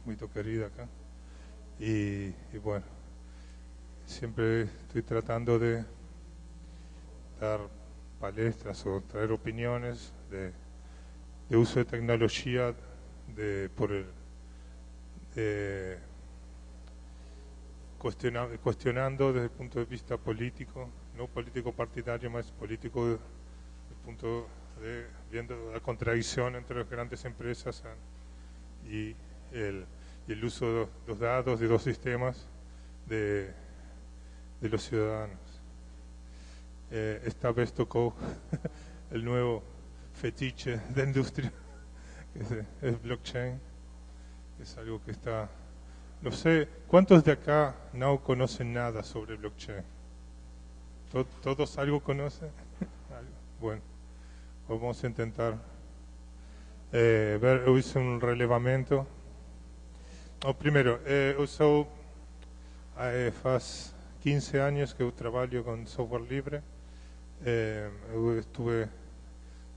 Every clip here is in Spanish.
muy querida acá. Y bueno, siempre estoy tratando de dar palestras o traer opiniones de uso de tecnología cuestionando desde el punto de vista político, no político partidario, más político desde el punto de viendo la contradicción entre las grandes empresas y el uso de los datos de los sistemas de los ciudadanos. Esta vez tocó el nuevo fetiche de industria, que es blockchain. Es algo que está... No sé, ¿cuántos de acá no conocen nada sobre blockchain? ¿Todos algo conocen? Bueno, vamos a intentar ver, hice un relevamiento. Primero, faz 15 años que eu trabalho com software livre. Eu estuve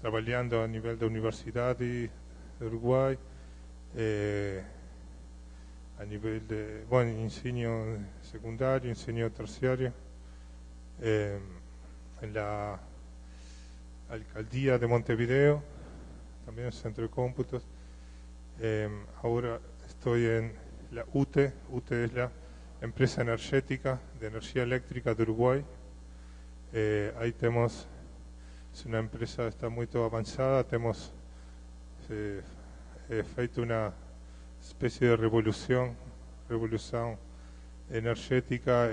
trabalhando a nível da Universidade do Uruguai, a nível de ensino secundário, ensino terciário, en la Alcaldía de Montevideo, también en el Centro de Cómputos. Ahora estoy en la UTE. UTE es la empresa energética de energía eléctrica de Uruguay. Ahí tenemos, es una empresa, está muy avanzada, tenemos feito una especie de revolución energética.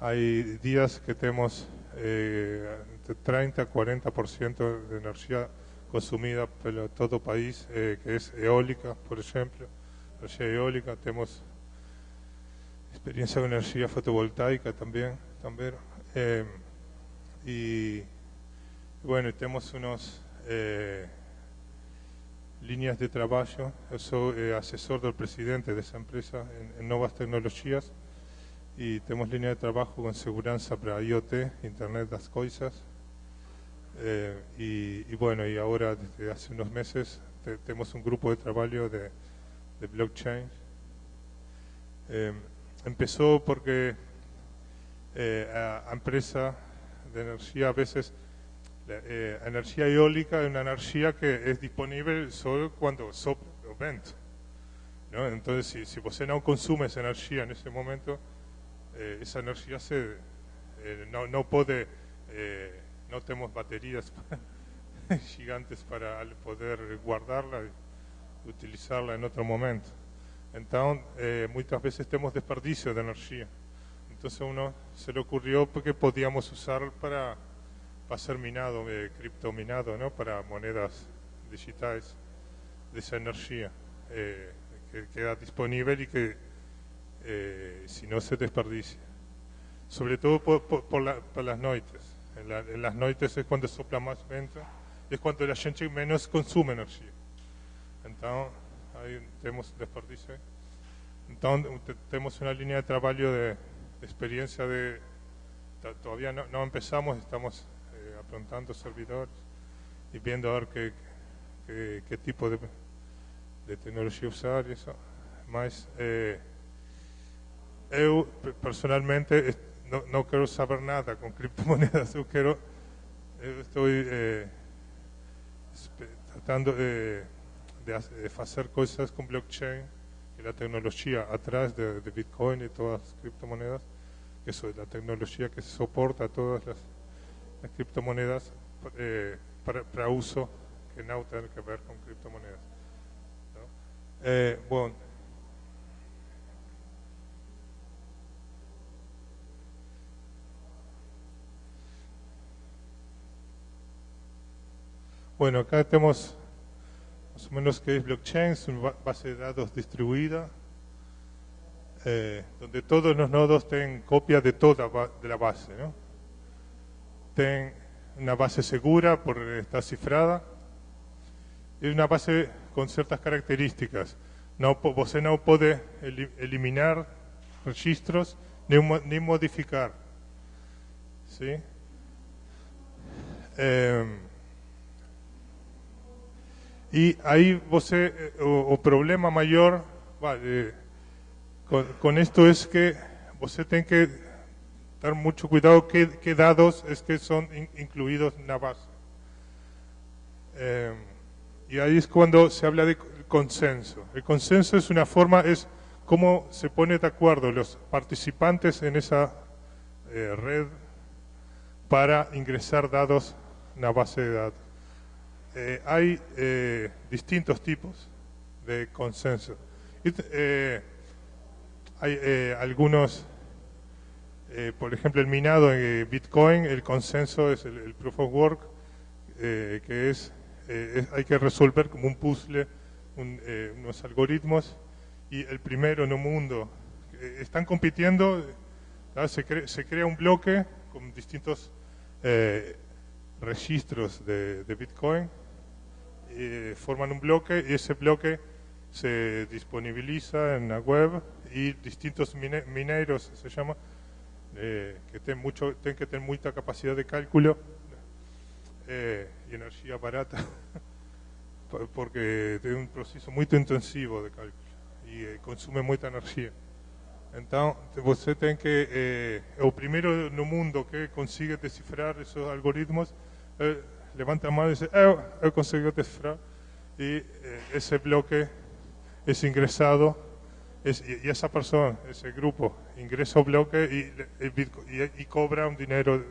Hay días que tenemos entre 30 a 40% de energía consumida por todo el país, que es eólica, por ejemplo, energía eólica. Tenemos experiencia con energía fotovoltaica también. Y bueno, tenemos unos líneas de trabajo. Yo soy asesor del presidente de esa empresa en nuevas tecnologías, y tenemos línea de trabajo con seguridad para IoT, Internet de las Cosas. Y bueno, y ahora desde hace unos meses tenemos un grupo de trabajo de blockchain. Empezó porque a empresa de energía, a veces la energía eólica es una energía que es disponible solo cuando sopla el viento, ¿no? Entonces, si vos no consumes energía en ese momento, esa energía no puede, no tenemos baterías gigantes para poder guardarla y utilizarla en otro momento. Entonces, muchas veces tenemos desperdicio de energía. Entonces uno se le ocurrió porque podíamos usar para hacer minado, criptominado, ¿no? Para monedas digitales de esa energía que queda disponible y que si no se desperdicia. Sobre todo por las noites. En las noites es cuando sopla más viento, es cuando la gente menos consume energía. Entonces, ahí tenemos desperdicio. Entonces, tenemos una línea de trabajo de experiencia todavía no empezamos, estamos aprontando servidores y viendo a ver qué tipo de tecnología usar y eso. Mas, yo personalmente no quiero saber nada con criptomonedas. Yo estoy tratando de hacer cosas con blockchain, que la tecnología atrás de Bitcoin y todas las criptomonedas, que eso es la tecnología que soporta todas las criptomonedas para uso que no tiene que ver con criptomonedas, ¿no? Bueno, acá tenemos más o menos qué es blockchain. Es una base de datos distribuida, donde todos los nodos tienen copia de toda de la base, ¿no? Tienen una base segura porque está cifrada. Es una base con ciertas características. Vos no puede eliminar registros ni modificar, ¿sí? Y ahí o problema mayor Vale, con esto es que você tem que dar mucho cuidado qué dados es que son incluidos en la base. Y ahí es cuando se habla de consenso. El consenso es una forma, es cómo se pone de acuerdo los participantes en esa red para ingresar datos en la base de datos. Hay distintos tipos de consenso. Hay algunos, por ejemplo, el minado en Bitcoin, el consenso es el proof of work, que hay que resolver como un puzzle unos algoritmos, y el primero en el mundo están compitiendo, se crea un bloque con distintos registros de Bitcoin, forman un bloque y ese bloque se disponibiliza en la web y distintos mineros, se llama, que tienen que tener mucha capacidad de cálculo y energía barata, porque tiene un proceso muy intensivo de cálculo y consume mucha energía. Então, você tem que, o primeiro no mundo que consiga decifrar esos algoritmos, levanta a mão e diz, eu consigo decifrar, y ese bloque es ingresado, y esa persona, ese grupo, ingresa al bloque y cobra un dinero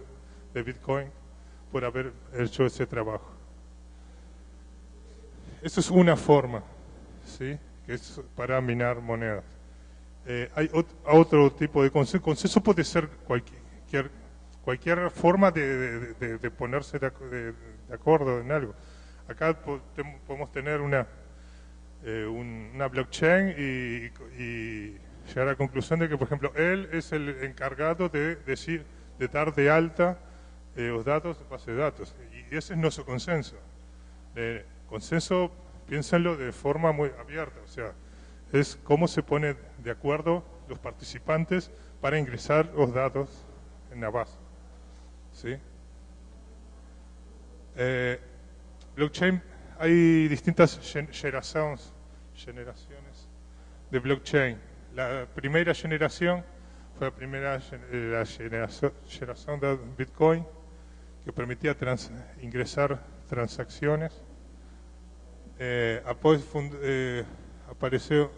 de Bitcoin por haber hecho ese trabajo. Eso es una forma, ¿sí?, que es para minar monedas. Hay otro tipo de consenso. Consenso puede ser cualquier forma de ponerse de acuerdo en algo. Acá podemos tener una blockchain y llegar a la conclusión de que, por ejemplo, él es el encargado de dar de alta los datos de base de datos. Y ese es nuestro consenso. Consenso, piénsenlo de forma muy abierta, o sea, es cómo se pone de acuerdo los participantes para ingresar los datos en la base. ¿Sí? Blockchain, hay distintas generaciones de blockchain. La primera generación fue la generación de Bitcoin, que permitía ingresar transacciones. Después apareció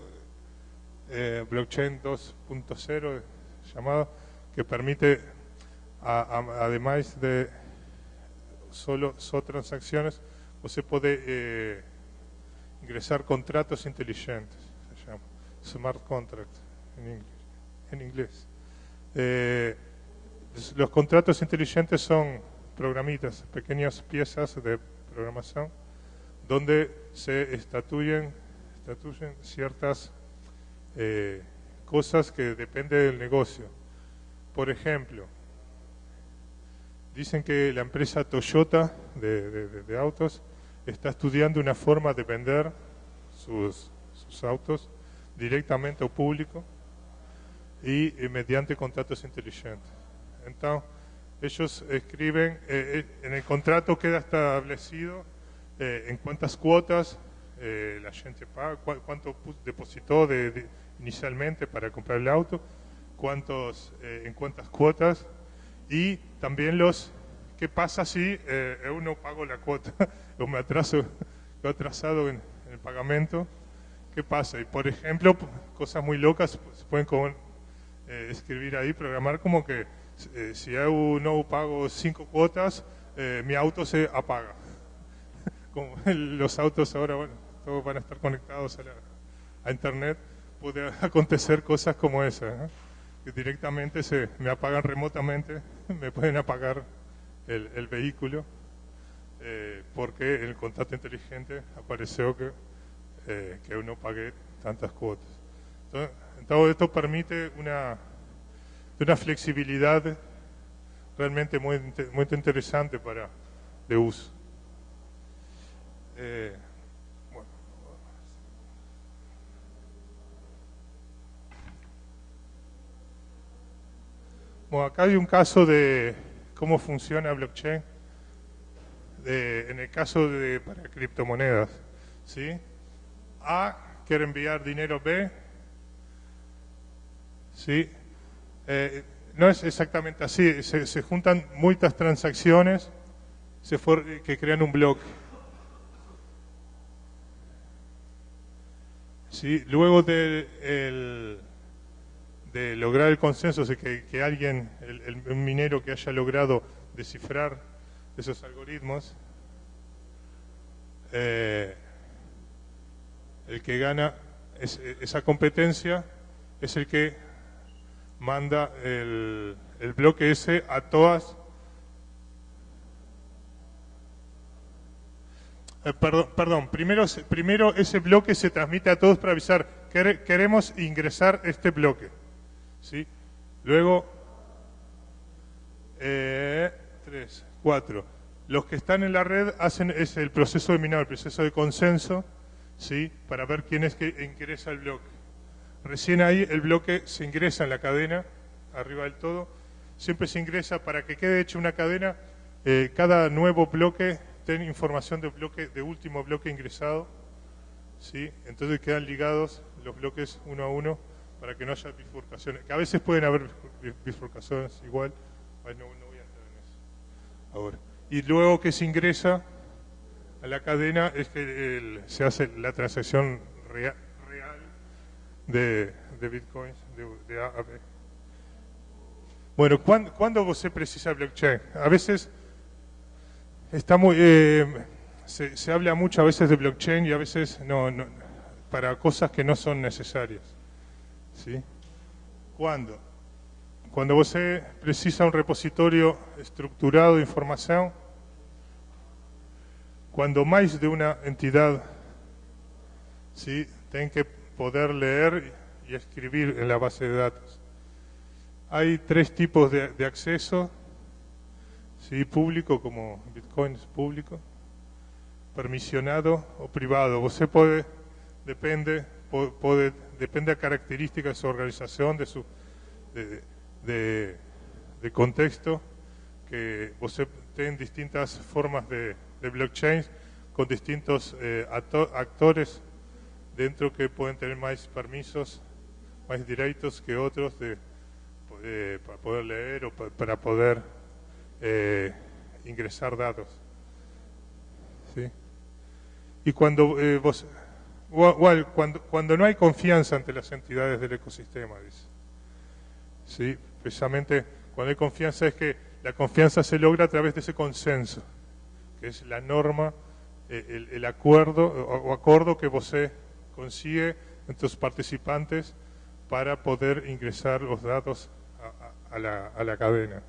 blockchain 2.0 llamado, que permite, además de solo transacciones, usted puede ingresar contratos inteligentes, se llama smart contracts en inglés. Los contratos inteligentes son programitas, pequeñas piezas de programación donde se estatuyen ciertas cosas que dependen del negocio. Por ejemplo, dicen que la empresa Toyota de autos está estudiando una forma de vender sus autos directamente al público y mediante contratos inteligentes. Entonces, ellos escriben, en el contrato queda establecido en cuántas cuotas la gente paga, cuánto depositó inicialmente para comprar el auto, en cuántas cuotas, y también qué pasa si yo no pago la cuota o me atraso, he atrasado en el pagamento, qué pasa. Y por ejemplo, cosas muy locas se pueden escribir ahí, programar como que si yo no pago 5 cuotas, mi auto se apaga. Como los autos ahora, bueno, todos van a estar conectados a internet, puede acontecer cosas como esas, ¿no? Que directamente me apagan remotamente, me pueden apagar el vehículo, porque en el contrato inteligente apareció que yo no pagué tantas cuotas. Entonces, todo esto permite una flexibilidad realmente muy interesante de uso. Bueno, acá hay un caso de cómo funciona blockchain en el caso para criptomonedas, ¿sí? A quiere enviar dinero a B ¿sí? No es exactamente así, se juntan muchas transacciones que crean un bloque. ¿Sí? Luego de lograr el consenso, que alguien, el minero que haya logrado descifrar esos algoritmos, el que gana esa competencia es el que manda el bloque ese a todas. Perdón, primero ese bloque se transmite a todos para avisar, queremos ingresar este bloque, ¿sí? Luego, 3, 4. Los que están en la red hacen el proceso de minado, el proceso de consenso, ¿sí? Para ver quién es que ingresa el bloque. Recién ahí el bloque se ingresa en la cadena, arriba del todo. Siempre se ingresa para que quede hecha una cadena. Cada nuevo bloque tiene información de último bloque ingresado, ¿sí? Entonces quedan ligados los bloques uno a uno para que no haya bifurcaciones. Que a veces pueden haber bifurcaciones igual. Ay, no voy a entrar en eso ahora. Y luego que se ingresa a la cadena es que se hace la transacción real de bitcoins, de AAP. Bueno, ¿cuándo se precisa blockchain? A veces está muy se habla mucho a veces de blockchain y a veces no para cosas que no son necesarias, ¿sí? ¿Cuándo? Cuando você precisa un repositorio estructurado de información, cuando más de una entidad, ¿sí?, tienen que poder leer y escribir en la base de datos. Hay 3 tipos de acceso, ¿sí? Público, como Bitcoin es público, permisionado o privado. Você depende de características de su organización, de contexto, que você tiene distintas formas de blockchain con distintos actores dentro que pueden tener más permisos, más derechos que otros para poder leer o para poder ingresar datos, ¿sí? Y cuando cuando no hay confianza ante las entidades del ecosistema, dice, ¿sí? Precisamente cuando hay confianza es que la confianza se logra a través de ese consenso, que es la norma, el acuerdo o acuerdo que você consigue entre los participantes para poder ingresar los datos a la cadena.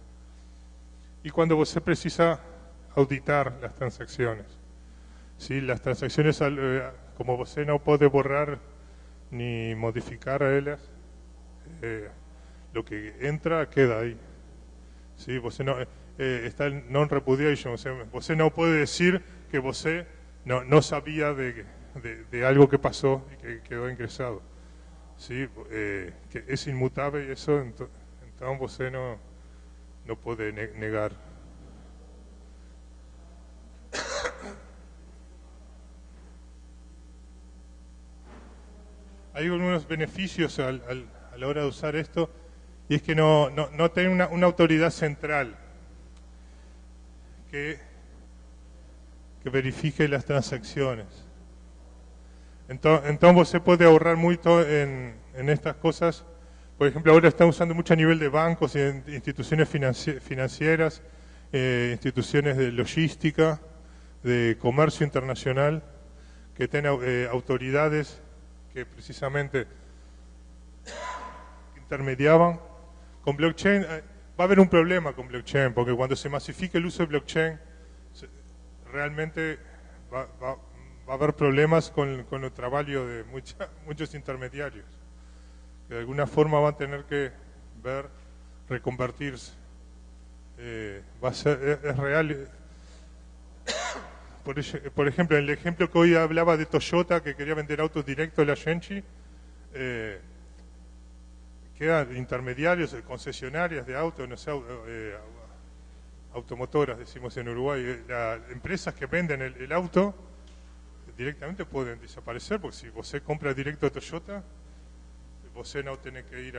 Y cuando você precisa auditar las transacciones, ¿sí? Las transacciones, como você no puede borrar ni modificar a ellas, lo que entra queda ahí, ¿sí? Você no, está el non-repudiation, você no puede decir que você no sabía de algo que pasó y que quedó ingresado, ¿sí? Que es inmutable y eso, entonces você no puede negar. Hay algunos beneficios a la hora de usar esto, y es que no tiene una autoridad central que verifique las transacciones. Entonces se puede ahorrar mucho en estas cosas. Por ejemplo, ahora están usando mucho a nivel de bancos, instituciones financieras, instituciones de logística, de comercio internacional, que tienen autoridades que precisamente intermediaban. Con blockchain va a haber un problema con blockchain, porque cuando se masifique el uso de blockchain, realmente va a haber problemas con el trabajo de muchos intermediarios, que de alguna forma van a tener que reconvertirse. Va a ser, es real. Por ejemplo, en el ejemplo que hoy hablaba de Toyota, que quería vender autos directos a la Genchi, quedan intermediarios, concesionarias de autos, no sé, automotoras, decimos en Uruguay. Las empresas que venden el auto directamente pueden desaparecer, porque si você compra directo a Toyota, você no tiene que ir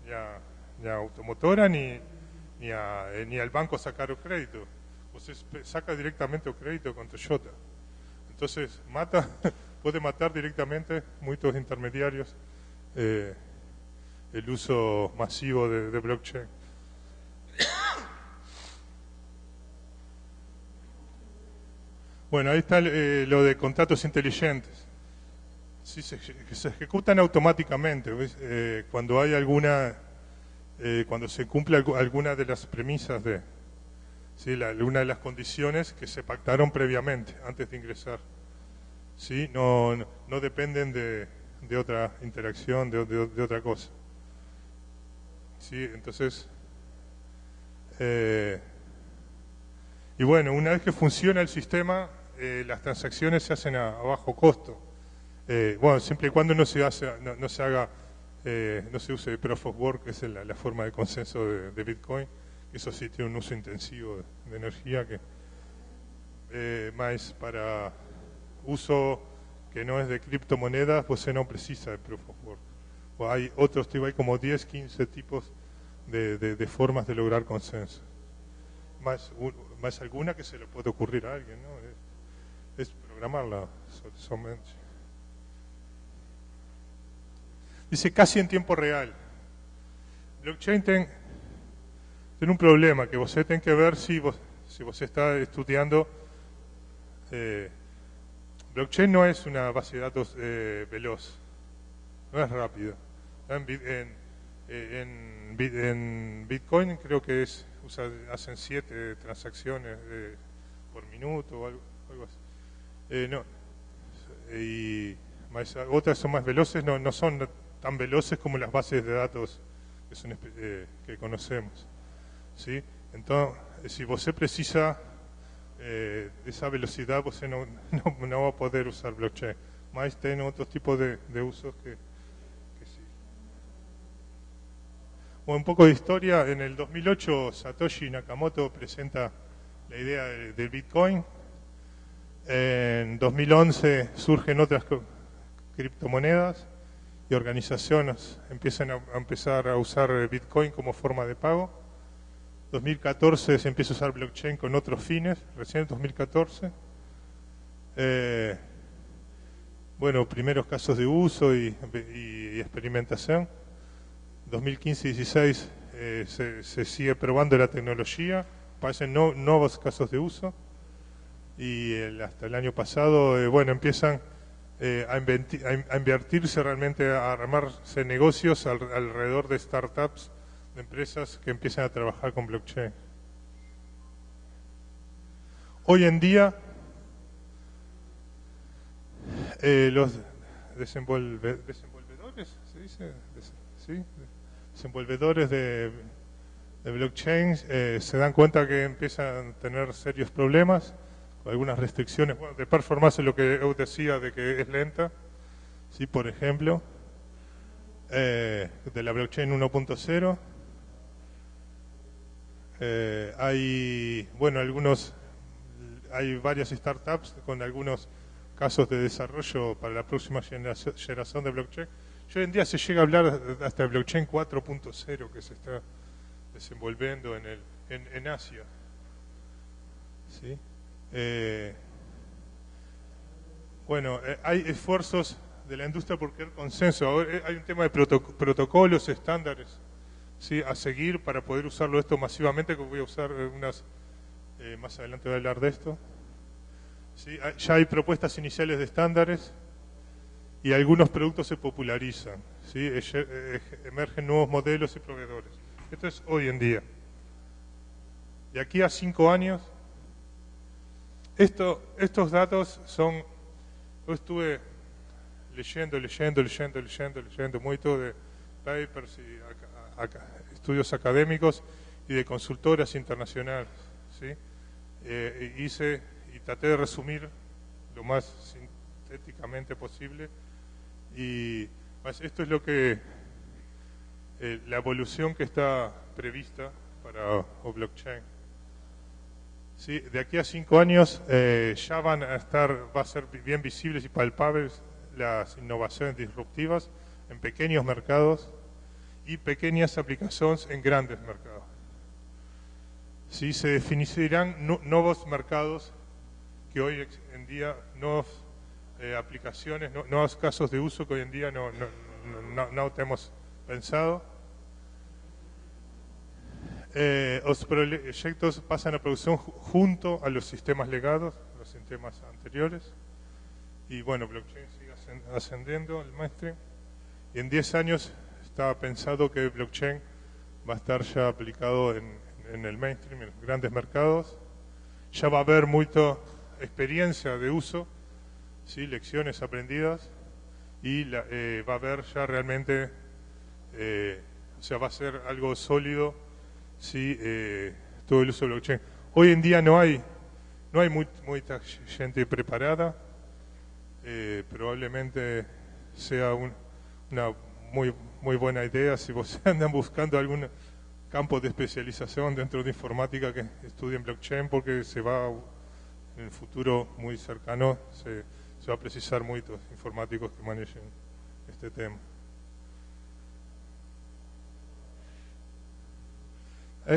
ni a automotora ni al banco sacar o crédito. Você saca directamente o crédito con Toyota. Entonces, puede matar directamente muchos intermediarios el uso masivo de blockchain. Bueno, ahí está lo de contratos inteligentes. Sí, se ejecutan automáticamente. Cuando hay cuando se cumple alguna de las premisas de, ¿sí? Una de las condiciones que se pactaron previamente, antes de ingresar. ¿Sí? No dependen de otra interacción, de otra cosa. ¿Sí? Entonces, y bueno, una vez que funciona el sistema, las transacciones se hacen a bajo costo. Bueno, siempre y cuando no se use Proof of Work, que es la forma de consenso de Bitcoin. Eso sí tiene un uso intensivo de energía, que más para uso que no es de criptomonedas, pues no precisa de Proof of Work. O hay otros tipos, hay como 10, 15 tipos de formas de lograr consenso. Más alguna que se le puede ocurrir a alguien, ¿no? Es programarla solamente. Dice casi en tiempo real. Blockchain tiene un problema, que vos tenés que ver si vos está estudiando. Blockchain no es una base de datos veloz, no es rápido. En Bitcoin creo que hacen 7 transacciones por minuto o algo así. No. Y otras son más veloces, no son tan veloces como las bases de datos que conocemos. ¿Sí? Entonces, si usted precisa esa velocidad, usted no va a poder usar blockchain. Más tiene otros tipos de usos que sí. Bueno, un poco de historia. En el 2008, Satoshi Nakamoto presenta la idea del Bitcoin. En 2011 surgen otras criptomonedas y organizaciones empiezan a empezar a usar Bitcoin como forma de pago. 2014 se empieza a usar blockchain con otros fines, recién en 2014. Bueno, primeros casos de uso y experimentación. 2015-16 se sigue probando la tecnología, aparecen nuevos casos de uso. Y hasta el año pasado, bueno, empiezan a invertirse realmente, a armarse negocios alrededor de startups, de empresas que empiezan a trabajar con blockchain. Hoy en día, los desenvolvedores, ¿se dice? ¿Sí? Desenvolvedores de blockchain se dan cuenta que empiezan a tener serios problemas, algunas restricciones, bueno, de performance, lo que yo decía de que es lenta, ¿sí? Por ejemplo, de la blockchain 1.0. Hay varias startups con algunos casos de desarrollo para la próxima generación de blockchain. Y hoy en día se llega a hablar hasta de blockchain 4.0 que se está desenvolviendo en Asia. ¿Sí? Hay esfuerzos de la industria por crear consenso. Ahora hay un tema de protocolos, estándares, ¿sí? A seguir para poder usarlo esto masivamente, que voy a usar más adelante voy a hablar de esto. ¿Sí? Ya hay propuestas iniciales de estándares y algunos productos se popularizan, ¿sí? Emergen nuevos modelos y proveedores. Esto es hoy en día. De aquí a 5 años, estos datos son... Yo estuve leyendo mucho de papers y estudios académicos y de consultoras internacionales, ¿sí? Y traté de resumir lo más sintéticamente posible, y esto es lo que la evolución que está prevista para blockchain. ¿Sí? De aquí a 5 años ya va a ser bien visibles y palpables las innovaciones disruptivas en pequeños mercados y pequeñas aplicaciones en grandes mercados. ¿Sí? Se definirán nuevos mercados que hoy en día, nuevas aplicaciones, nuevos casos de uso que hoy en día no tenemos pensado. Los proyectos pasan a producción junto a los sistemas legados, los sistemas anteriores. Y bueno, blockchain sigue ascendiendo el mainstream. Y en 10 años estaba pensado que blockchain va a estar ya aplicado en el mainstream, en los grandes mercados. Ya va a haber mucha experiencia de uso, ¿sí? Lecciones aprendidas, y va a haber ya realmente, o sea, va a ser algo sólido, ¿sí? Todo el uso de blockchain. Hoy en día no hay mucha gente preparada. Probablemente sea una muy buena idea si vos andan buscando algún campo de especialización dentro de informática que estudien blockchain, porque en el futuro muy cercano se va a precisar muchos informáticos que manejen este tema.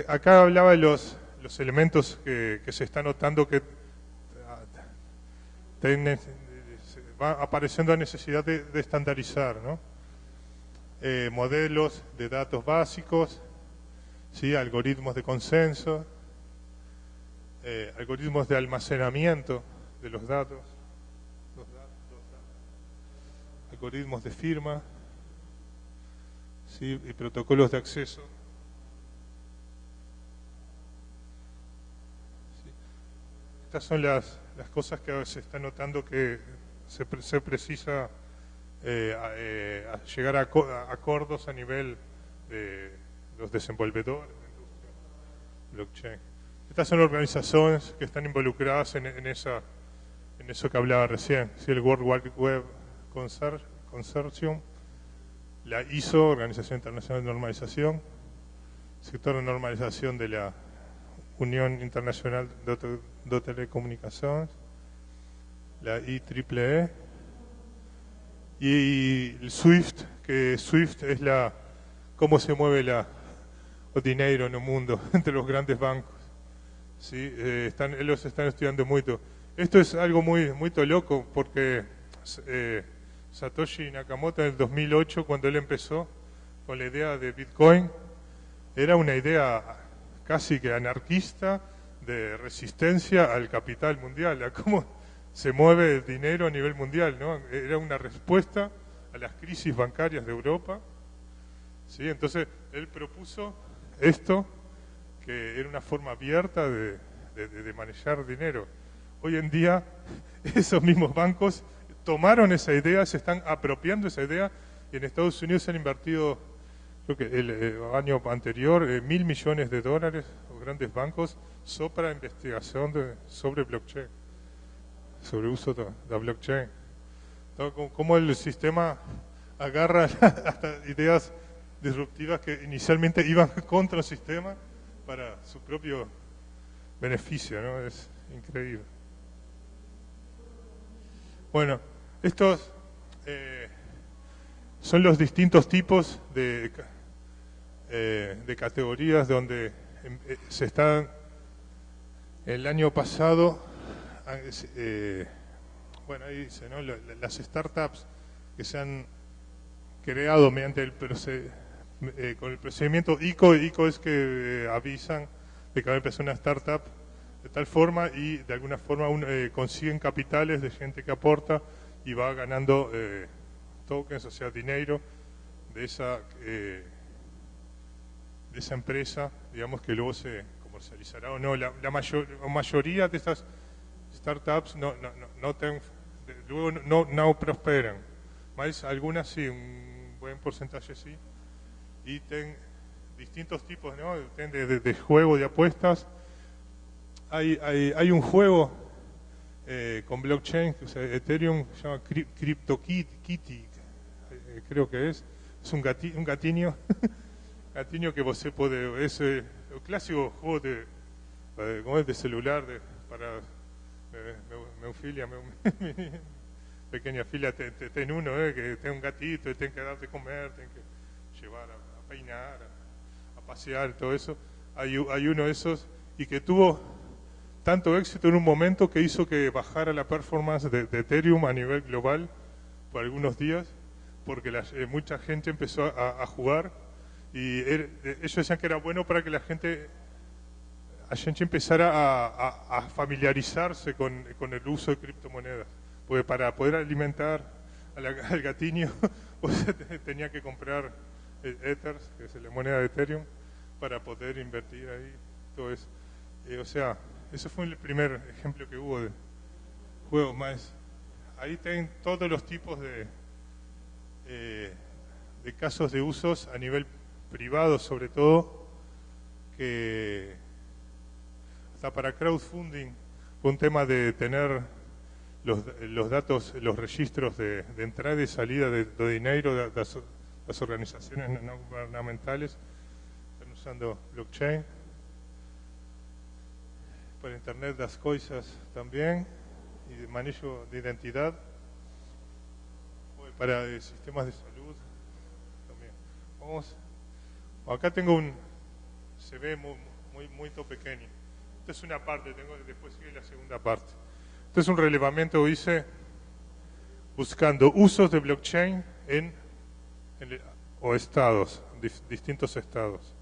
Acá hablaba de los elementos que se está notando que va apareciendo la necesidad de estandarizar, ¿no? Modelos de datos básicos, ¿sí? Algoritmos de consenso, algoritmos de almacenamiento de los datos, algoritmos de firma, ¿sí? Y protocolos de acceso. ¿Sí? Estas son las cosas que se está notando que se precisa llegar a acuerdos a nivel de los desenvolvedores de la industria blockchain. Estas son organizaciones que están involucradas en eso que hablaba recién, ¿sí? El World Wide Web Consortium, la ISO, Organización Internacional de Normalización, sector de normalización de la Unión Internacional de Telecomunicaciones, la IEEE, y el SWIFT, que SWIFT es cómo se mueve el dinero en el mundo entre los grandes bancos. ¿Sí? Ellos están estudiando mucho. Esto es algo muy loco, porque Satoshi Nakamoto en el 2008, cuando él empezó con la idea de Bitcoin, era una idea casi que anarquista de resistencia al capital mundial, a cómo se mueve el dinero a nivel mundial, ¿no? Era una respuesta a las crisis bancarias de Europa, ¿sí? Entonces él propuso esto, que era una forma abierta de manejar dinero. Hoy en día esos mismos bancos tomaron esa idea, se están apropiando esa idea, y en Estados Unidos se han invertido, creo que el año anterior, $1.000 millones, los grandes bancos, para investigación sobre blockchain, sobre uso de la blockchain. Cómo el sistema agarra hasta ideas disruptivas que inicialmente iban contra el sistema para su propio beneficio, ¿no? Es increíble. Bueno, estos son los distintos tipos de categorías donde se están. El año pasado, bueno, ahí dice, ¿no? Las startups que se han creado mediante con el procedimiento ICO. ICO es que avisan de que va a empezar una startup de tal forma, y de alguna forma consiguen capitales de gente que aporta y va ganando tokens, o sea, dinero de esa empresa, digamos, que luego se comercializará o no. La mayoría de estas startups luego no prosperan, más algunas sí, un buen porcentaje sí, y tienen distintos tipos, ¿no? De juego de apuestas. Hay un juego con blockchain, que usa Ethereum, se llama CryptoKitty, creo que es un gatiño, gatiño que vos puede, es el clásico juego de celular para Meufilia, pequeña filia, ten uno, que tiene un gatito, y tiene que dar de comer, llevar a peinar, a pasear, todo eso. Hay uno de esos y que tuvo tanto éxito en un momento que hizo que bajara la performance de Ethereum a nivel global por algunos días, porque mucha gente empezó a jugar y ellos decían que era bueno para que la gente empezara a familiarizarse con el uso de criptomonedas, porque para poder alimentar al gatiño tenía que comprar Ethers, que es la moneda de Ethereum, para poder invertir ahí, todo eso. O sea, ese fue el primer ejemplo que hubo de juegos más. Ahí tienen todos los tipos de casos de usos a nivel privado, sobre todo, que hasta para crowdfunding fue un tema de tener los datos, los registros de entrada y salida de dinero de las organizaciones no gubernamentales. Están usando blockchain. Para Internet das Coisas también, y de manejo de identidad. Para sistemas de salud también. Vamos. Acá tengo se ve muy pequeño. Esta es una parte, después sigue la segunda parte. Este es un relevamiento que hice buscando usos de blockchain o estados, distintos estados.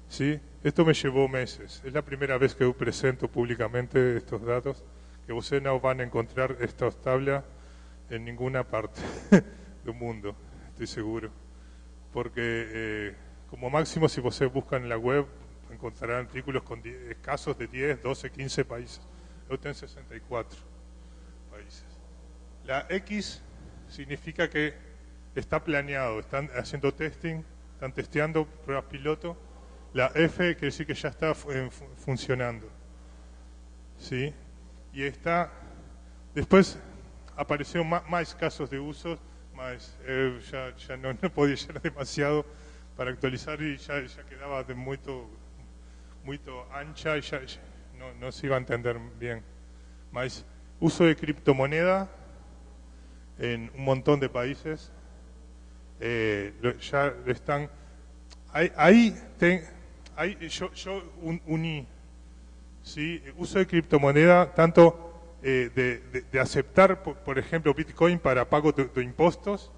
¿Sí? Esto me llevó meses. Es la primera vez que yo presento públicamente estos datos, que ustedes no van a encontrar estas tablas en ninguna parte del mundo, estoy seguro. Porque como máximo, si ustedes buscan en la web, encontrarán artículos con casos de 10, 12, 15 países. Yo tengo 64 países. La X significa que está planeado, están haciendo testing, están testeando pruebas piloto. La F quiere decir que ya está funcionando. ¿Sí? Y después aparecieron más casos de uso, ya no podía llegar demasiado para actualizar y ya quedaba muy ancha y ya no se iba a entender bien. Más uso de criptomoneda en un montón de países. Ya están... Yo uní, ¿sí? Uso de criptomoneda, tanto de aceptar, por ejemplo, Bitcoin para pago de impuestos,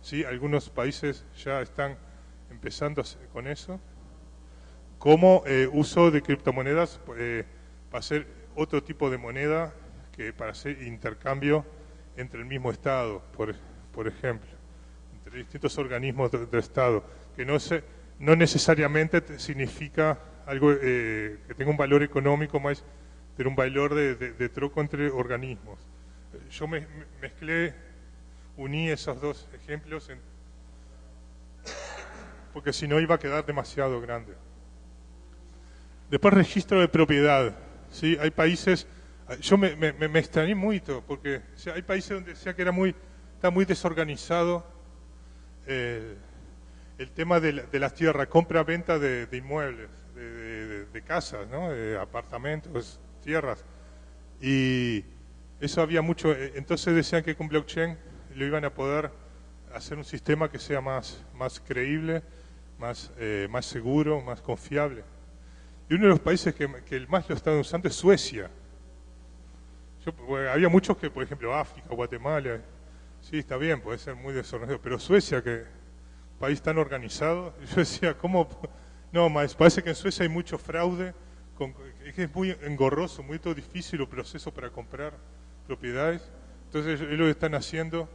¿sí? Algunos países ya están empezando con eso, como uso de criptomonedas para hacer otro tipo de moneda que para hacer intercambio entre el mismo Estado, por ejemplo, entre distintos organismos del Estado, que no necesariamente significa algo que tenga un valor económico, más tener un valor de troco entre organismos. Yo uní esos dos ejemplos porque si no iba a quedar demasiado grande. Después, registro de propiedad. ¿Sí? Hay países, yo me extrañé mucho, porque o sea, hay países donde decía que está muy desorganizado el tema de las tierras, compra-venta de inmuebles, de casas, ¿no? De apartamentos, tierras. Y eso había mucho, entonces decían que con blockchain lo iban a poder hacer un sistema que sea más creíble, más seguro, más confiable. Y uno de los países que más lo están usando es Suecia. Había muchos que, por ejemplo, África, Guatemala, sí, está bien, puede ser muy desorganizado, pero Suecia, que país tan organizado, yo decía, ¿cómo? No, más parece que en Suecia hay mucho fraude, es muy engorroso, muy difícil el proceso para comprar propiedades. Entonces, es lo que están haciendo.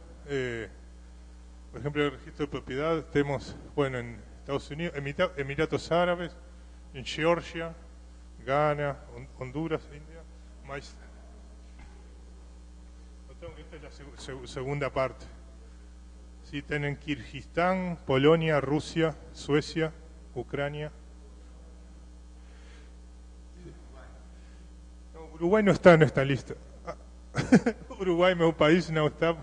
Por ejemplo, el registro de propiedad, tenemos, bueno, en Estados Unidos, Emiratos Árabes, en Georgia, Ghana, Honduras, India, más. Esta es la segunda parte. Sí, tienen Kirguistán, Polonia, Rusia, Suecia, Ucrania. No, Uruguay no está en esta lista. Uruguay, mi país, no está.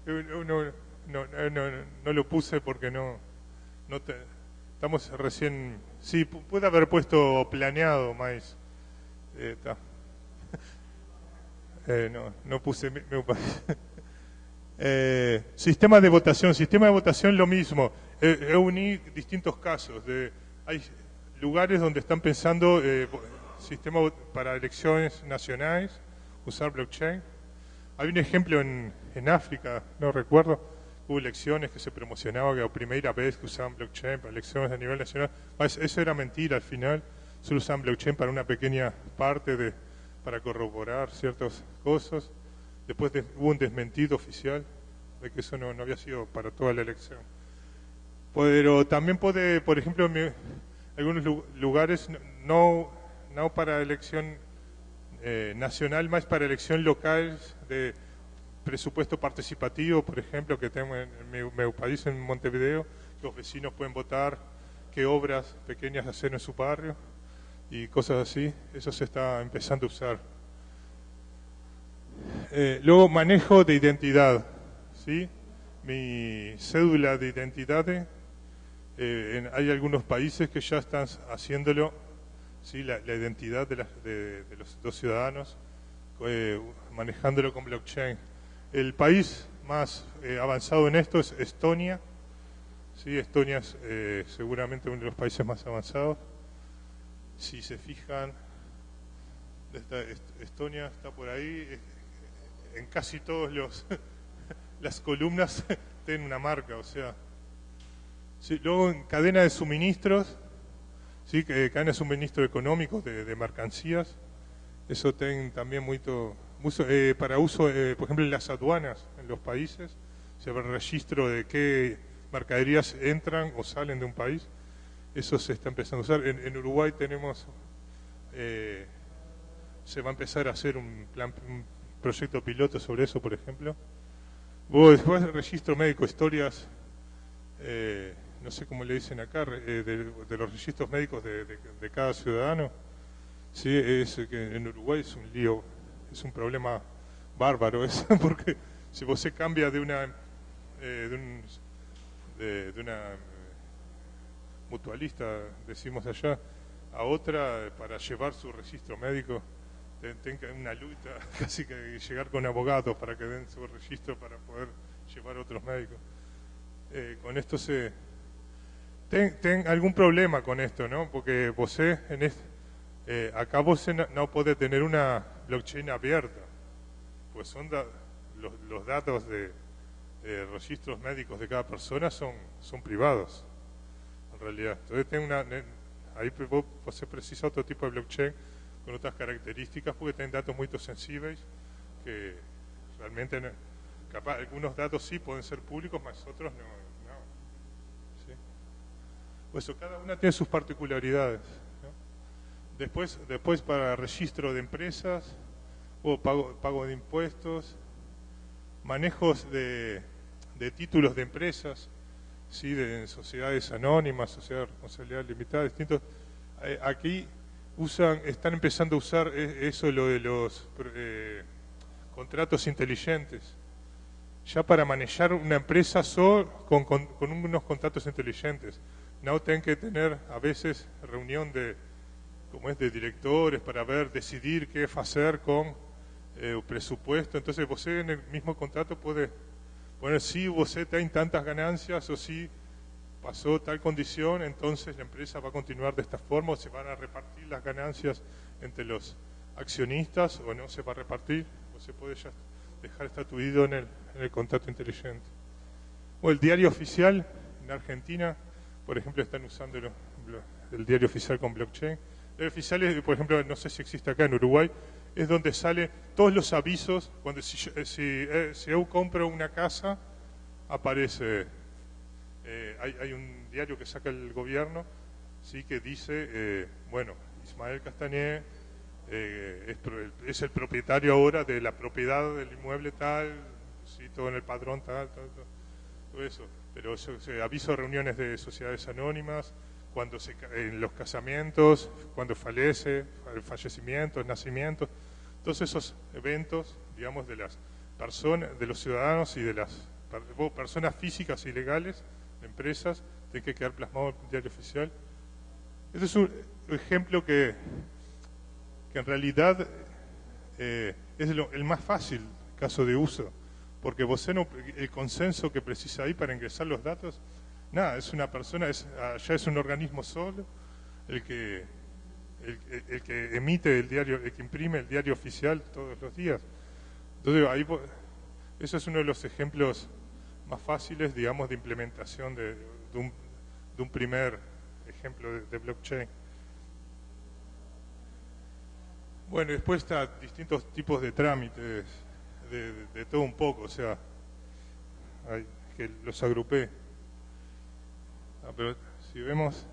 No lo puse porque estamos recién. Sí, puede haber puesto planeado más. No puse mi país. Sistema de votación lo mismo. uní distintos casos. Hay lugares donde están pensando sistema para elecciones nacionales, usar blockchain. Hay un ejemplo en África, no recuerdo, hubo elecciones que se promocionaba que la primera vez que usaban blockchain para elecciones a nivel nacional. Eso era mentira al final, solo usaban blockchain para una pequeña parte para corroborar ciertas cosas. Después hubo un desmentido oficial de que eso no había sido para toda la elección. Pero también puede, por ejemplo, en algunos lugares, no para elección nacional, más para elección local de presupuesto participativo, por ejemplo, que tengo en mi país, en Montevideo, que los vecinos pueden votar qué obras pequeñas hacer en su barrio y cosas así. Eso se está empezando a usar. Luego, manejo de identidad, ¿sí? Mi cédula de identidad, hay algunos países que ya están haciéndolo, ¿sí? La identidad de los dos ciudadanos, manejándolo con blockchain. El país más avanzado en esto es Estonia, ¿sí? Estonia es seguramente uno de los países más avanzados. Si se fijan, Estonia está por ahí. En casi todos las columnas tienen una marca, o sea. Sí, luego en cadena de suministros, sí, cadena de suministro económicos de mercancías, eso tiene también para uso, por ejemplo, en las aduanas en los países, se ve el registro de qué mercaderías entran o salen de un país, eso se está empezando a usar. En Uruguay tenemos, se va a empezar a hacer un proyecto piloto sobre eso, por ejemplo. Después el registro médico, historias, no sé cómo le dicen acá, de los registros médicos de cada ciudadano. Sí, que en Uruguay es un lío, es un problema bárbaro eso, porque si vos se cambia de una mutualista, decimos allá, a otra para llevar su registro médico, tenga una lucha, casi que llegar con abogados para que den su registro para poder llevar otros médicos. Con esto ten algún problema con esto, ¿no? Porque vos acá vos no podés tener una blockchain abierta, pues son los datos de registros médicos de cada persona son privados, en realidad. Entonces ahí vos precisa otro tipo de blockchain con otras características, porque tienen datos muy sensibles que realmente capaz algunos datos sí pueden ser públicos, más otros no. ¿Sí? Pues cada una tiene sus particularidades, ¿no? Después para registro de empresas, o pago de impuestos, manejos de títulos de empresas, ¿sí? De sociedades anónimas, sociedades de responsabilidad limitada, distintos. Aquí están empezando a usar eso, lo de los contratos inteligentes, ya para manejar una empresa solo con unos contratos inteligentes. No tienen que tener a veces reunión de directores para decidir qué hacer con presupuesto. Entonces vos en el mismo contrato puede poner si vos tenés tantas ganancias o si pasó tal condición, entonces la empresa va a continuar de esta forma, o se van a repartir las ganancias entre los accionistas o no se va a repartir, o se puede ya dejar estatuido en el contrato inteligente. O el diario oficial en Argentina, por ejemplo, están usando el diario oficial con blockchain. El diario oficial, por ejemplo, no sé si existe acá en Uruguay, es donde salen todos los avisos. Cuando si yo compro una casa, aparece, hay un diario que saca el gobierno, sí, que dice, bueno, Ismael Castañé es el propietario ahora de la propiedad del inmueble tal, sí, todo en el padrón tal, todo eso. Pero aviso a reuniones de sociedades anónimas, en los casamientos, cuando fallecimientos, nacimientos, todos esos eventos, digamos, de las personas, de los ciudadanos y de las personas físicas y legales, empresas, tiene que quedar plasmado en el diario oficial. Este es un ejemplo que en realidad es el más fácil caso de uso, porque el consenso que precisa ahí para ingresar los datos nada, es una persona, ya es un organismo solo, el que emite el diario, el que imprime el diario oficial todos los días. Entonces, eso es uno de los ejemplos más fáciles, digamos, de implementación de un primer ejemplo de blockchain. Bueno, después está distintos tipos de trámites, de todo un poco, o sea, que los agrupé. Pero si vemos,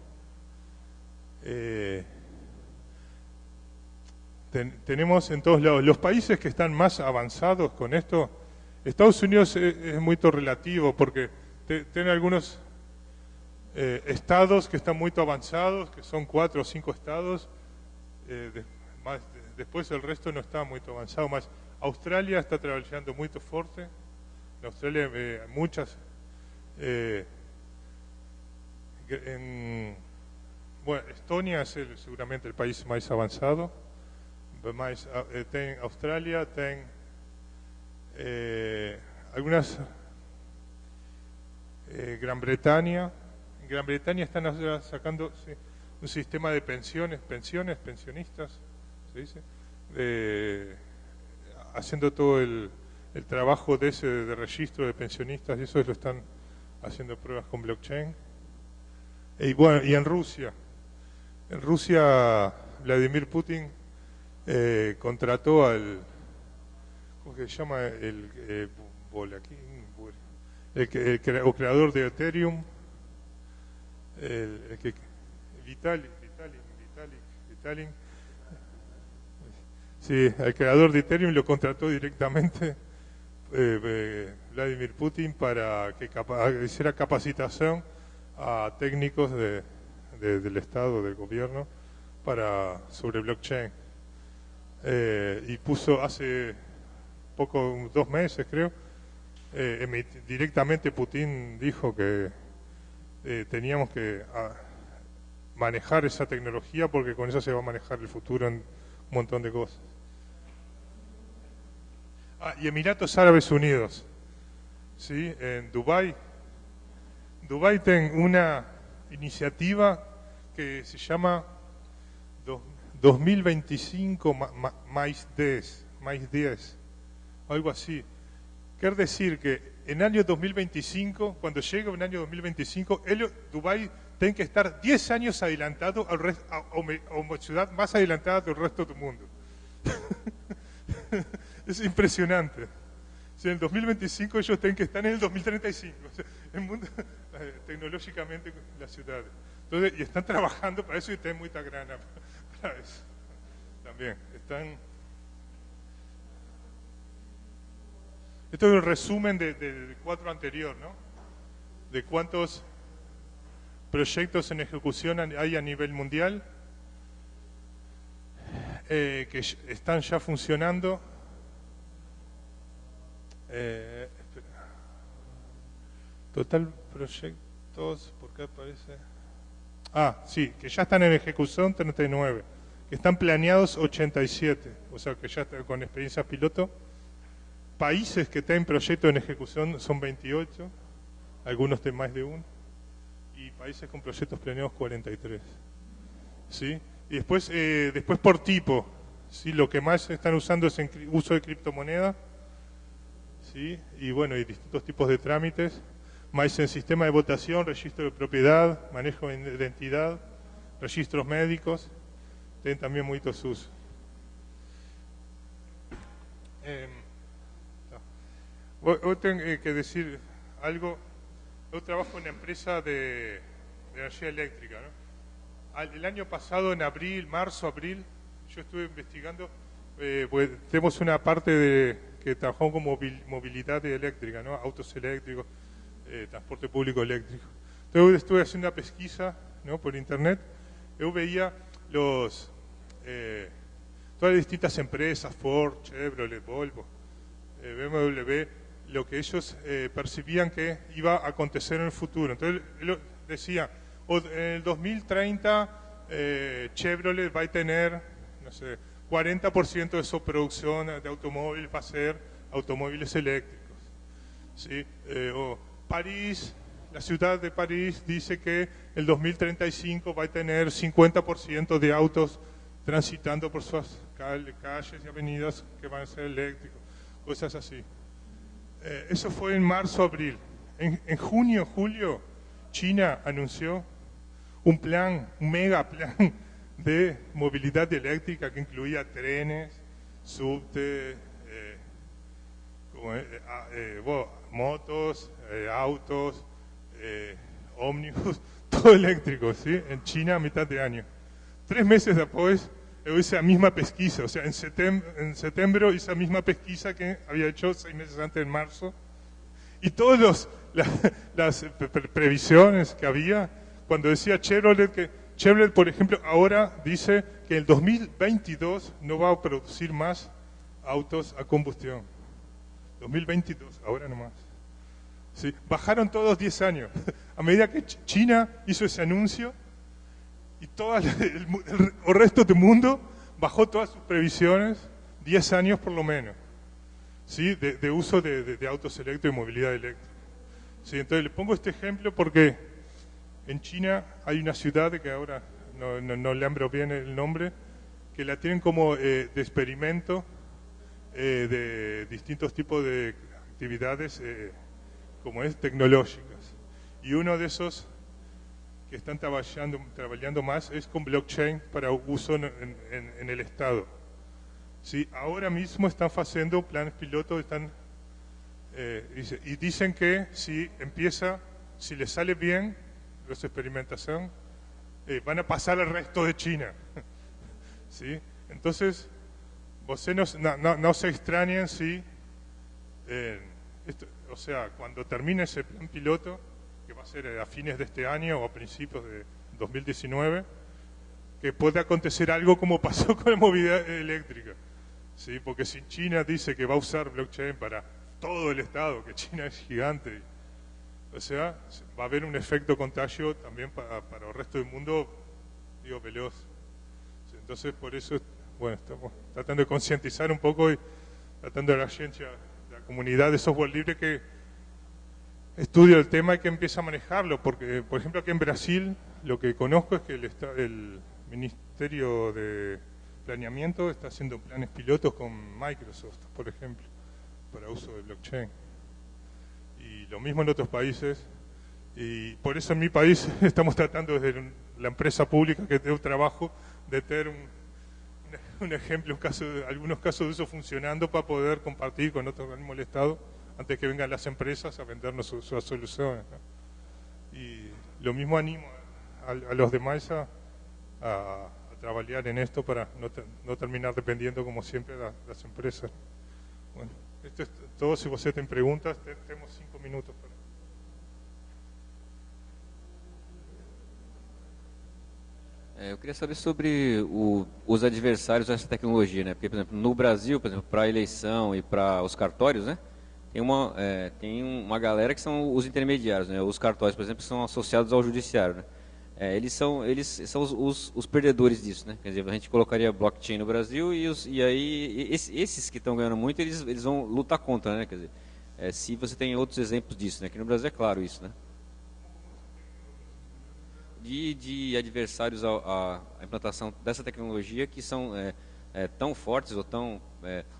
tenemos en todos lados, los países que están más avanzados con esto, Estados Unidos es muy relativo, porque tiene algunos estados que están muy avanzados, que son 4 o 5 estados, después el resto no está muy avanzado, más Australia está trabajando muy fuerte, en Australia muchas, bueno, Estonia es seguramente el país más avanzado, más, Australia, algunas, Gran Bretaña. En Gran Bretaña están ahora sacando un sistema de pensionistas, se dice, haciendo todo el trabajo de registro de pensionistas, y eso lo están haciendo pruebas con blockchain. Y bueno, y en Rusia Vladimir Putin contrató al, ¿cómo se llama? El creador de Ethereum, Vitalik, sí, el creador de Ethereum lo contrató directamente Vladimir Putin para que hiciera capacitación a técnicos del Estado, del gobierno, sobre blockchain. Y puso hace poco, 2 meses creo, directamente Putin dijo que teníamos que manejar esa tecnología, porque con eso se va a manejar el futuro en un montón de cosas. Y Emiratos Árabes Unidos, ¿sí? En Dubái tiene una iniciativa que se llama 2025 más 10, algo así. Quiere decir que en el año 2025, cuando llegue el año 2025, Dubái tiene que estar 10 años adelantado a una ciudad más adelantada del resto del mundo. Es impresionante. Si en el 2025 ellos tienen que estar en el 2035. O sea, el mundo, tecnológicamente, las ciudades. Entonces, y están trabajando para eso y están muy grana para eso. También están. Esto es el resumen del cuadro anterior, ¿no? De cuántos proyectos en ejecución hay a nivel mundial que están ya funcionando. Total proyectos, ¿por qué aparece? Sí, que ya están en ejecución 39, que están planeados 87, o sea que ya están con experiencias piloto. Países que tienen proyectos en ejecución son 28, algunos tienen más de uno, y países con proyectos planeados 43. ¿Sí? Y después por tipo, ¿sí? Lo que más están usando es en uso de criptomonedas, ¿sí? Y bueno, y distintos tipos de trámites, más en sistema de votación, registro de propiedad, manejo de identidad, registros médicos, tienen también muchos usos. Hoy tengo que decir algo. Yo trabajo en una empresa de energía eléctrica, ¿no? El año pasado, en marzo-abril, yo estuve investigando, pues tenemos una parte que trabajamos con movilidad eléctrica, ¿no? Autos eléctricos, transporte público eléctrico. Entonces estuve haciendo una pesquisa, ¿no? Por internet. Yo veía todas las distintas empresas, Ford, Chevrolet, Volvo, BMW, lo que ellos percibían que iba a acontecer en el futuro. Entonces decía, en el 2030 Chevrolet va a tener, no sé, 40% de su producción de automóviles va a ser automóviles eléctricos, ¿sí? O París la ciudad de París dice que el 2035 va a tener 50% de autos transitando por sus calles y avenidas que van a ser eléctricos, cosas así. Eso fue en marzo, abril. En junio, julio, China anunció un plan, un mega plan de movilidad eléctrica que incluía trenes, subte, motos, autos, ómnibus, todo eléctrico, ¿sí? En China a mitad de año. 3 meses después, yo hice la misma pesquisa, o sea, en septiembre hice la misma pesquisa que había hecho 6 meses antes, en marzo, y todas las previsiones que había, cuando decía Chevrolet, que Chevrolet, por ejemplo, ahora dice que en el 2022 no va a producir más autos a combustión. 2022, ahora nomás. ¿Sí? Bajaron todos 10 años. A medida que China hizo ese anuncio y todo el resto del mundo bajó todas sus previsiones 10 años por lo menos, ¿sí? de uso de autos eléctricos y movilidad eléctrica. ¿Sí? Entonces le pongo este ejemplo porque en China hay una ciudad que ahora no lembro bien el nombre, que la tienen como de experimento de distintos tipos de actividades como es tecnológicas. Y uno de esos que están trabajando más es con blockchain para uso en el Estado. ¿Sí? Ahora mismo están haciendo planes pilotos, y dicen que si les sale bien las experimentación, van a pasar al resto de China. ¿Sí? Entonces, ustedes no se extrañen si, o sea, cuando termine ese plan piloto, que va a ser a fines de este año o a principios de 2019, que puede acontecer algo como pasó con la movilidad eléctrica. ¿Sí? Porque si China dice que va a usar blockchain para todo el Estado, que China es gigante, o sea, va a haber un efecto contagio también para el resto del mundo, digo, veloz. ¿Sí? Entonces, por eso, bueno, estamos tratando de concientizar un poco y tratando de la ciencia, de la comunidad de software libre que estudia el tema y que empieza a manejarlo. Porque, por ejemplo, aquí en Brasil, lo que conozco es que el Ministerio de Planeamiento está haciendo planes pilotos con Microsoft, por ejemplo, para uso de blockchain. Y lo mismo en otros países, y por eso en mi país estamos tratando desde la empresa pública que tengo trabajo de tener un ejemplo, algunos casos de eso funcionando para poder compartir con otros organismos del Estado antes que vengan las empresas a vendernos sus soluciones, ¿no? Y lo mismo animo a los demás a trabajar en esto para no terminar dependiendo como siempre de las empresas. Bueno, esto es todo. Si você tem preguntas, tenemos 5 minutos para... Eu queria saber sobre os adversários dessa tecnologia, né? Porque, por exemplo, no Brasil, por exemplo, para a eleição e para os cartórios, né? Tem uma galera que são os intermediários, né? Os cartórios, por exemplo, são associados ao judiciário, né? Eles são os perdedores disso, né? Quer dizer, a gente colocaria blockchain no Brasil e aí esses que estão ganhando muito, eles vão lutar contra, né? Quer dizer, se você tem outros exemplos disso, né? Aqui no Brasil é claro isso, né? De adversários à implantação dessa tecnologia que são tão fortes ou tão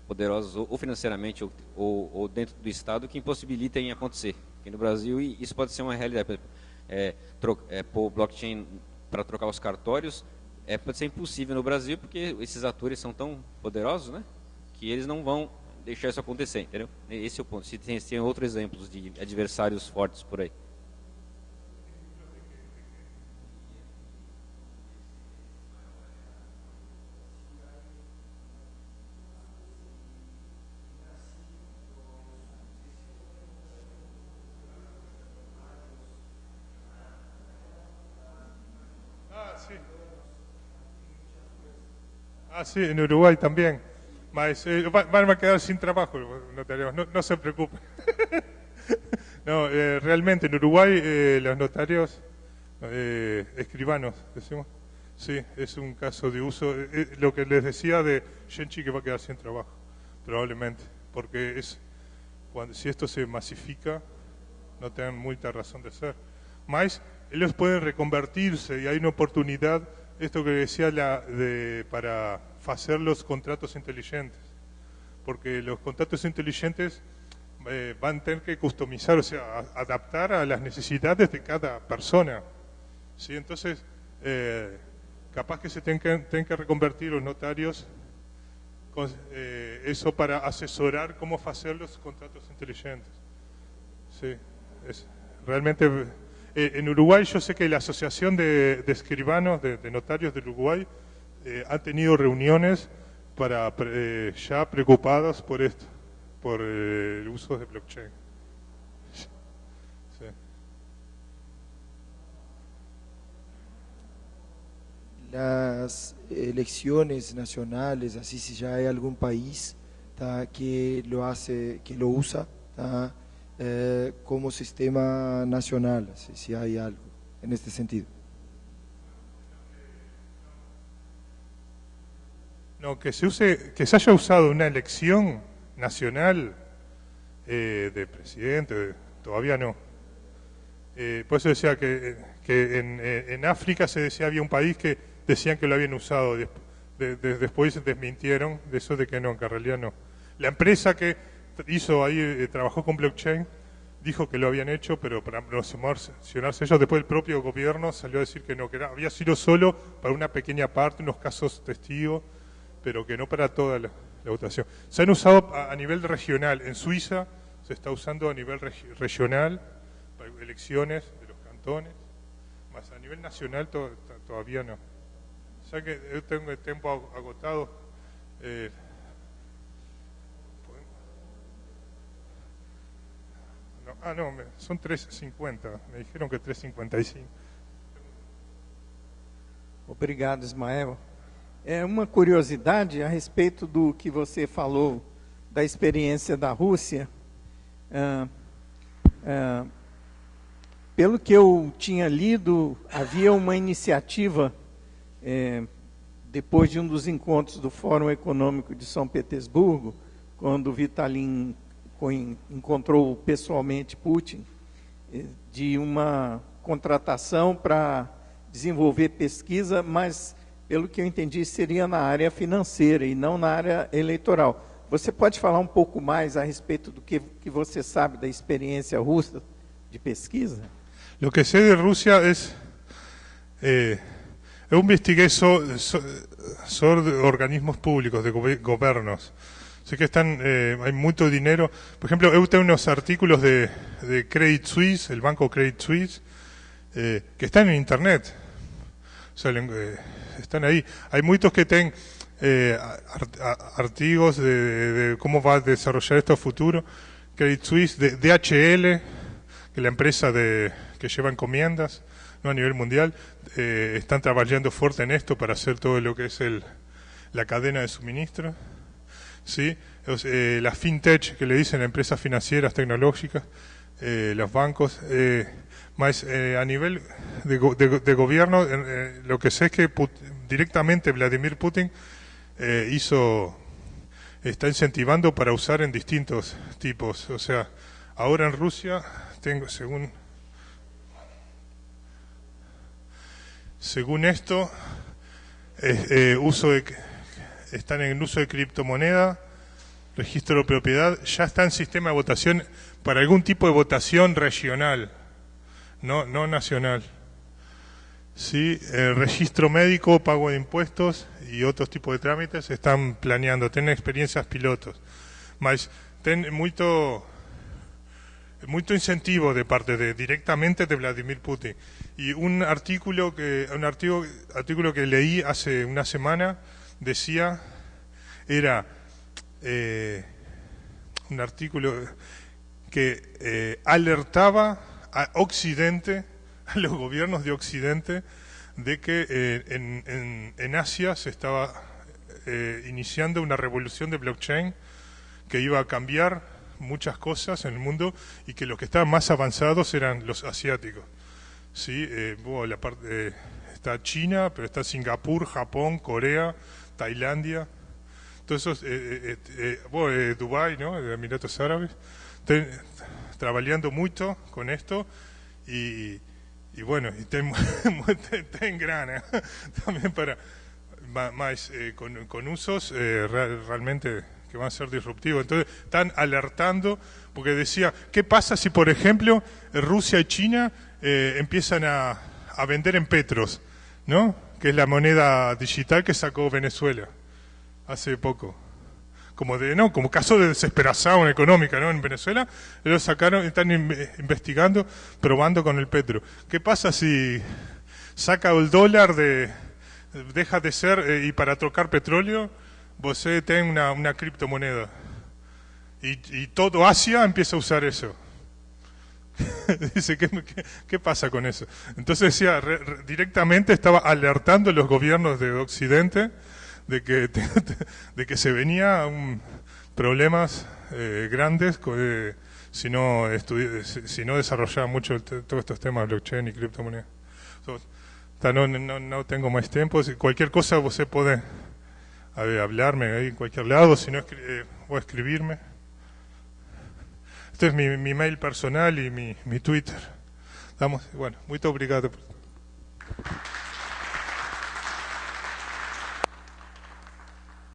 poderosos ou financeiramente ou dentro do Estado que impossibilitem acontecer aqui no Brasil, e isso pode ser uma realidade. Pôr blockchain para trocar os cartórios pode ser impossível no Brasil porque esses atores são tão poderosos, né, que eles não vão deixar isso acontecer, entendeu? Esse é o ponto. Se tem outros exemplos de adversários fortes por aí. Sí, en Uruguay también. Mas, van a quedar sin trabajo los notarios, no se preocupen. No, realmente en Uruguay los notarios, escribanos, decimos, sí, es un caso de uso. Lo que les decía de Shenchi, que va a quedar sin trabajo, probablemente, porque si esto se masifica, no tienen mucha razón de ser. Mas ellos pueden reconvertirse y hay una oportunidad, esto que decía, para hacer los contratos inteligentes. Porque los contratos inteligentes van a tener que customizar, o sea, adaptar a las necesidades de cada persona. ¿Sí? Entonces, capaz que se tienen que reconvertir los notarios, eso para asesorar cómo hacer los contratos inteligentes. Sí, realmente en Uruguay yo sé que la Asociación de Escribanos, de Notarios del Uruguay, ha tenido reuniones para ya preocupados por esto, por el uso de blockchain. Sí. Las elecciones nacionales, así si ya hay algún país que lo hace, que lo usa como sistema nacional, así, si hay algo en este sentido. No, que se haya usado una elección nacional de presidente, todavía no. Por eso decía que en África se decía, había un país que decían que lo habían usado, después se desmintieron de eso de que no, que en realidad no. La empresa que hizo ahí, trabajó con blockchain, dijo que lo habían hecho, pero para promocionarse ellos, después el propio gobierno salió a decir que no, que había sido solo para una pequeña parte, unos casos testigos, pero que no para toda la votación. Se han usado a nivel regional, en Suiza se está usando a nivel regional, para elecciones de los cantones, más a nivel nacional todavía no. O sea que yo tengo el tiempo agotado. No, son 3,50. Me dijeron que 3,55. Obrigado, Ismael. Uma curiosidade a respeito do que você falou da experiência da Rússia. Pelo que eu tinha lido, havia uma iniciativa, depois de um dos encontros do Fórum Econômico de São Petersburgo, quando Vitalin encontrou pessoalmente Putin, de uma contratação para desenvolver pesquisa, mas, pelo que eu entendi, seria na área financeira e não na área eleitoral. Você pode falar um pouco mais a respeito do que você sabe da experiência russa de pesquisa? Lo que sé de Rusia es, yo investigué sobre organismos públicos, de gobiernos. Sé que hay mucho dinero. Por ejemplo, yo tengo unos artículos de Credit Suisse, el banco Credit Suisse, que están en internet. O sea, están ahí. Hay muchos que tienen artículos de cómo va a desarrollar esto a futuro. Credit Suisse, de DHL, que es la empresa que lleva encomiendas, ¿no? A nivel mundial, están trabajando fuerte en esto para hacer todo lo que es la cadena de suministro. ¿Sí? Las fintech, que le dicen empresas financieras, tecnológicas, los bancos, más a nivel de gobierno, lo que sé es que directamente Vladimir Putin está incentivando para usar en distintos tipos. O sea, ahora en Rusia, según esto, están en uso de criptomoneda, registro de propiedad, ya está en sistema de votación para algún tipo de votación regional, no nacional. Sí, registro médico, pago de impuestos y otros tipos de trámites están planeando, tienen experiencias pilotos. Mas ten mucho incentivo de parte directamente de Vladimir Putin. Y un artículo que leí hace una semana decía, era un artículo que alertaba a Occidente, a los gobiernos de Occidente, de que en Asia se estaba iniciando una revolución de blockchain que iba a cambiar muchas cosas en el mundo y que los que estaban más avanzados eran los asiáticos. ¿Sí? Está China, pero está Singapur, Japón, Corea, Tailandia, todos esos, Dubái, ¿no? De Emiratos Árabes, trabalhando muito com isto e bueno, e tem grana também para, mas con usos realmente que van a ser disruptivos. Entonces están alertando, porque decía, ¿qué pasa si, por ejemplo, Rusia y China empiezan a vender en petros, ¿no? Que es la moneda digital que sacó Venezuela hace poco. Como caso de desesperación económica, ¿no? En Venezuela, ellos sacaron, están investigando, probando con el petro. ¿Qué pasa si saca el dólar deja de ser, y para trocar petróleo, vos tenés una criptomoneda? Y todo Asia empieza a usar eso. Dice, ¿qué pasa con eso? Entonces decía, directamente estaba alertando a los gobiernos de Occidente de que se venían problemas grandes si no desarrollaban mucho todos estos temas de blockchain y criptomonedas. No tengo más tiempo. Si cualquier cosa vos podés hablarme ahí en cualquier lado, si no o escribirme. Este es mi mail personal y mi Twitter. Bueno, muito obrigado.